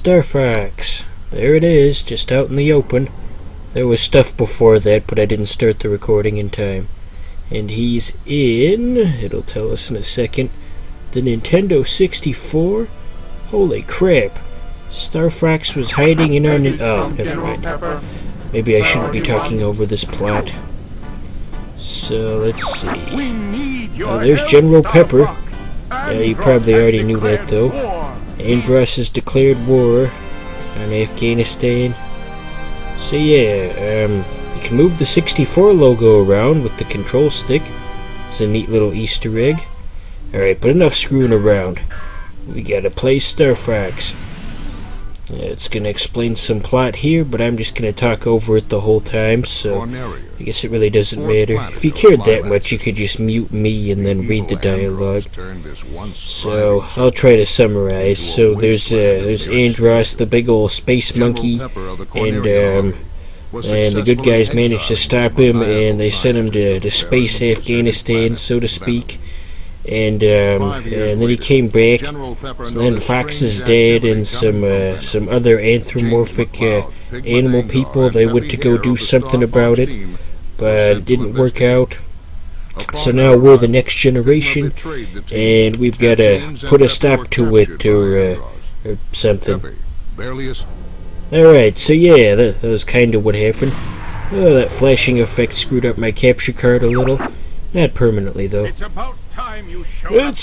Star Fox. There it is, just out in the open. There was stuff before that, but I didn't start the recording in time. And he's in, it'll tell us in a second, the Nintendo 64. Holy crap. Star Fox was hiding in our... Oh, never mind. Maybe I shouldn't be talking over this plot. So, let's see. Oh, there's General Pepper. Yeah, you probably already knew that, though. Andross has declared war on Afghanistan. So yeah, you can move the 64 logo around with the control stick. It's a neat little Easter egg. Alright, but enough screwing around. We gotta play Star Fox. It's gonna explain some plot here, but I'm just gonna talk over it the whole time, so I guess it really doesn't matter. If you cared that much, you could just mute me and then read the dialogue. So I'll try to summarize. So there's Andross, the big old space monkey, and the good guys managed to stop him, and they sent him to space Afghanistan, so to speak. And then he came back. So then Fox is dead, and some other anthropomorphic animal people. They went to go do something about it, but it didn't work out. So now we're the next generation, and we've got to put a stop to it, or something. Alright, so yeah, that was kind of what happened. Oh, that flashing effect screwed up my capture card a little. Not permanently, though. It's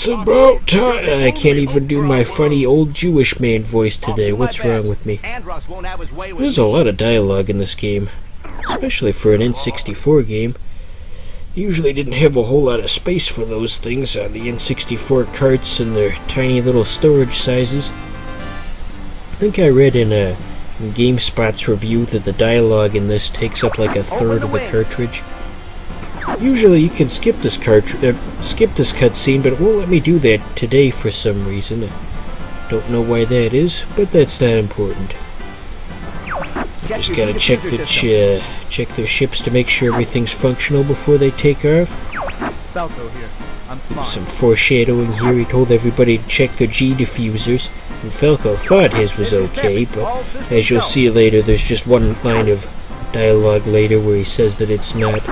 about time. I can't even do my funny old Jewish man voice today. What's wrong with me? There's a lot of dialogue in this game, especially for an N64 game. Usually didn't have a whole lot of space for those things on the N64 carts and their tiny little storage sizes. I think I read in GameSpot's review that the dialogue in this takes up like a third of the cartridge. Usually you can skip this cutscene, but it won't let me do that today for some reason. I don't know why that is, but that's not important. I just gotta check their ships to make sure everything's functional before they take off. Some foreshadowing here. He told everybody to check their G diffusers, and Falco thought his was okay, but as you'll see later, there's just one line of dialogue later where he says that it's not.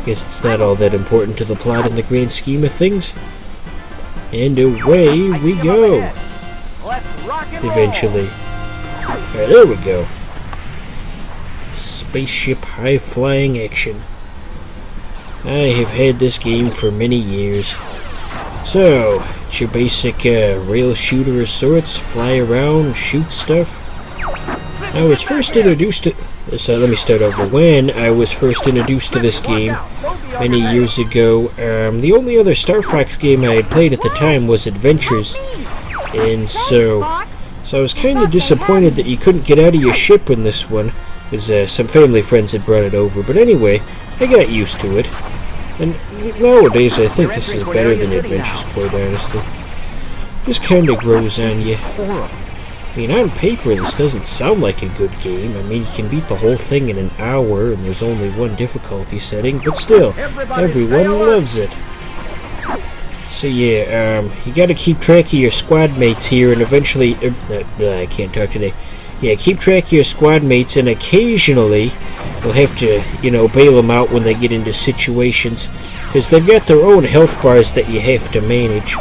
Guess it's not all that important to the plot in the grand scheme of things. And away we go. Eventually. Alright, there we go. Spaceship high-flying action. I have had this game for many years. So, it's your basic rail shooter of sorts. Fly around, shoot stuff. I was first introduced to... So let me start over. When I was first introduced to this game many years ago, the only other Star Fox game I had played at the time was Adventures, and so I was kind of disappointed that you couldn't get out of your ship in this one, because some family friends had brought it over. But anyway, I got used to it, and nowadays I think this is better than Adventures, quite honestly. This kind of grows on you. I mean, on paper, this doesn't sound like a good game. I mean, you can beat the whole thing in an hour, and there's only one difficulty setting, but still, everyone loves it. So yeah, you gotta keep track of your squad mates here, and eventually, I can't talk today. Yeah, keep track of your squad mates, and occasionally, you'll have to, bail them out when they get into situations, because they've got their own health bars that you have to manage.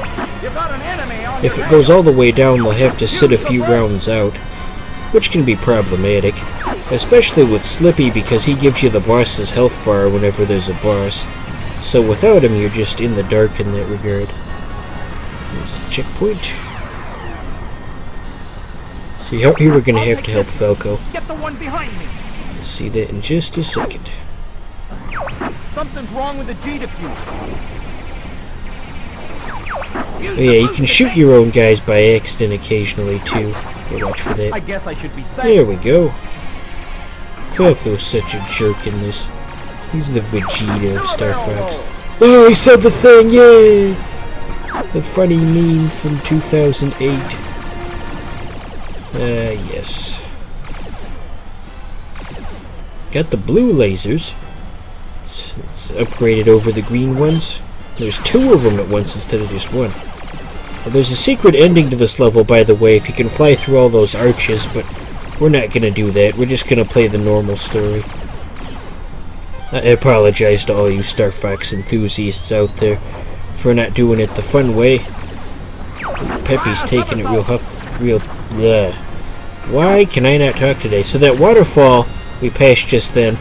If it goes all the way down, they'll have to sit a few rounds out, which can be problematic, especially with Slippy, because he gives you the boss's health bar whenever there's a boss. So without him, you're just in the dark in that regard. There's a checkpoint. See, here we're going to have to help Falco. Get the one behind me. We'll see that in just a second. Something's wrong with the G diffuser. Oh yeah, you can shoot your own guys by accident occasionally too. Yeah, watch for that. I guess I should be there we go. Falco's such a jerk in this. He's the Vegeta of Star Fox. Oh, he said the thing, yay! The funny meme from 2008. Yes. Got the blue lasers. It's upgraded over the green ones. There's two of them at once instead of just one. Well, there's a secret ending to this level, by the way, if you can fly through all those arches, but we're not gonna do that. We're just gonna play the normal story. I apologize to all you Star Fox enthusiasts out there for not doing it the fun way. Peppy's taking it real bleh. Why can I not talk today? So that waterfall we passed just then,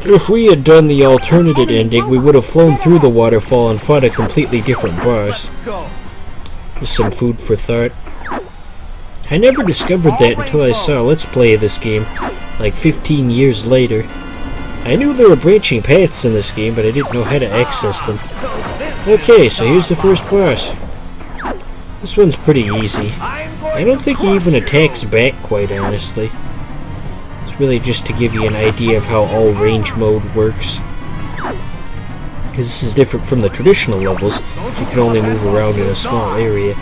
if we had done the alternative ending, we would have flown through the waterfall and fought a completely different boss. Just some food for thought. I never discovered that until I saw Let's Play of this game, like 15 years later. I knew there were branching paths in this game, but I didn't know how to access them. Okay, so here's the first boss. This one's pretty easy. I don't think he even attacks back, quite honestly. It's really just to give you an idea of how all range mode works. Because this is different from the traditional levels, you can only move around in a small area.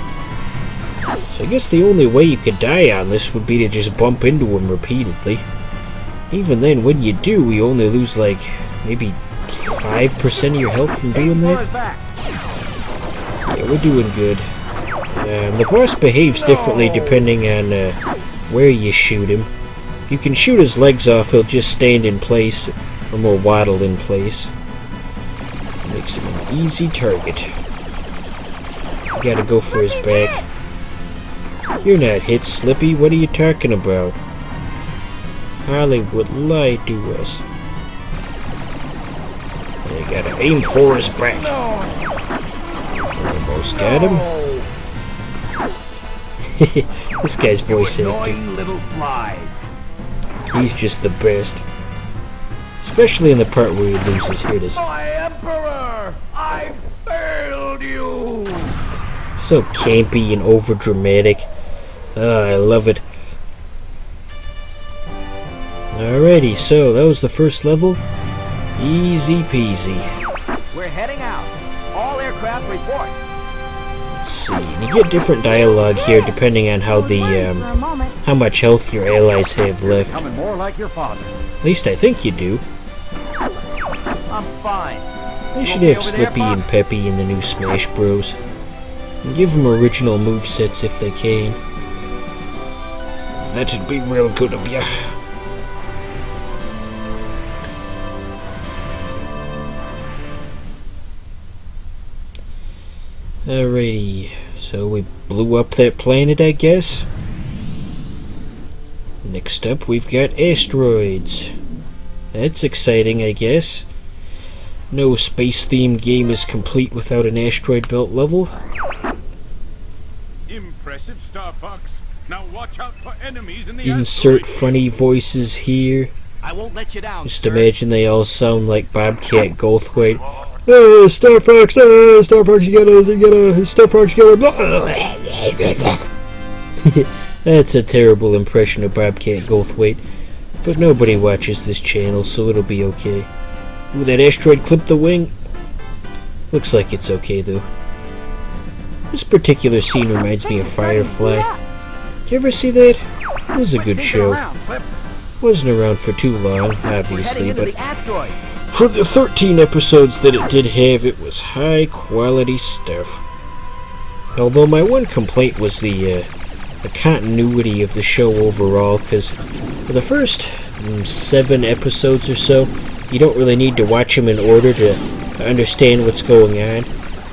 So I guess the only way you could die on this would be to just bump into him repeatedly. Even then, when you do, you only lose like maybe 5% of your health from doing that. Yeah, we're doing good. The boss behaves differently depending on where you shoot him. If you can shoot his legs off, he'll just stand in place, or more waddle in place. Makes him an easy target. You gotta go for his back. You're not hit, Slippy. What are you talking about? Hollywood lied to us. You gotta aim for his back. Almost got him. This guy's voice acting. He's just the best. Especially in the part where he loses. Here it is. My Emperor! I failed you! So campy and overdramatic. I love it. Alrighty, so that was the first level. Easy peasy. We're heading out. All aircraft report. Let's see. And you get different dialogue here depending on how the how much health your allies have left. Coming more like your father. At least I think you do. I'm fine. They should have Slippy and Peppy in the new Smash Bros. And give them original movesets if they can. That'd be real good of ya. Alrighty, so we blew up that planet, I guess. Next up, we've got asteroids. That's exciting, I guess. No space-themed game is complete without an asteroid belt level. Impressive, Star Fox. Now watch out for enemies in the Insert asteroid. funny voices here. I won't let you down, Just sir. imagine they all sound like Bobcat Goldthwait. Star Fox, Star Fox, you gotta, Star Fox, you gotta. That's a terrible impression of Bobcat Goldthwait, but nobody watches this channel, so it'll be okay. Ooh, that asteroid clipped the wing. Looks like it's okay, though. This particular scene reminds me of Firefly. Did you ever see that? This is a good show. Wasn't around for too long, obviously, but for the 13 episodes that it did have, it was high quality stuff. Although my one complaint was the continuity of the show overall, because for the first 7 episodes or so, you don't really need to watch them in order to understand what's going on.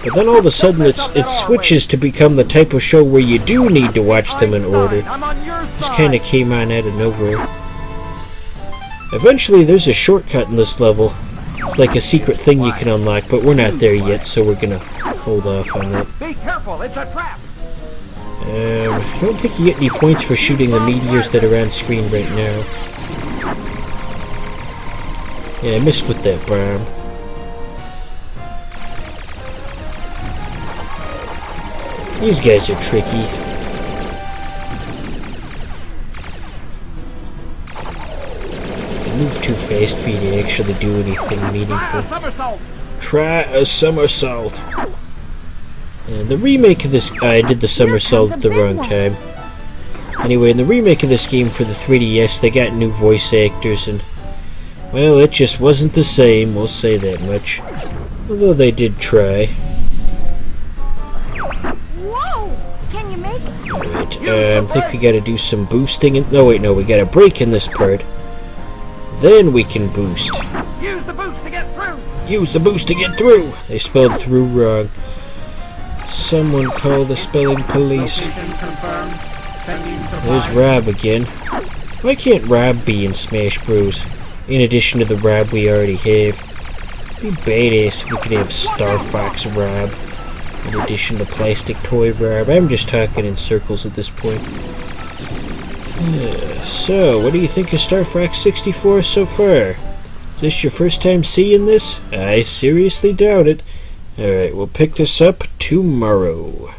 But then all of a sudden it switches to become the type of show where you do need to watch them in order. Just kind of came on out of nowhere. Eventually there's a shortcut in this level. It's like a secret thing you can unlock, but we're not there yet, so we're gonna hold off on that. Be careful, it's a trap. I don't think you get any points for shooting the meteors that are on screen right now. Yeah, I missed with that bomb. These guys are tricky. Move too fast for you to actually do anything meaningful. Try a somersault. And the remake of this, I did the somersault at the wrong time. Anyway, in the remake of this game for the 3DS, they got new voice actors, and well, it just wasn't the same, we'll say that much. Although they did try. Alright, I think we gotta do some boosting. No, wait, no, we gotta brake in this part. Then we can boost. Use the boost to get through. Use the boost to get through! They spelled through wrong. Someone call the spelling police. Location confirmed. Sending There's supplies. Rob again. Why can't Rob be in Smash Bros? In addition to the Rob we already have. It'd be badass if we could have Star Fox Rob. In addition to Plastic Toy Rob. I'm just talking in circles at this point. So, what do you think of Star Fox 64 so far? Is this your first time seeing this? I seriously doubt it. Alright, we'll pick this up tomorrow.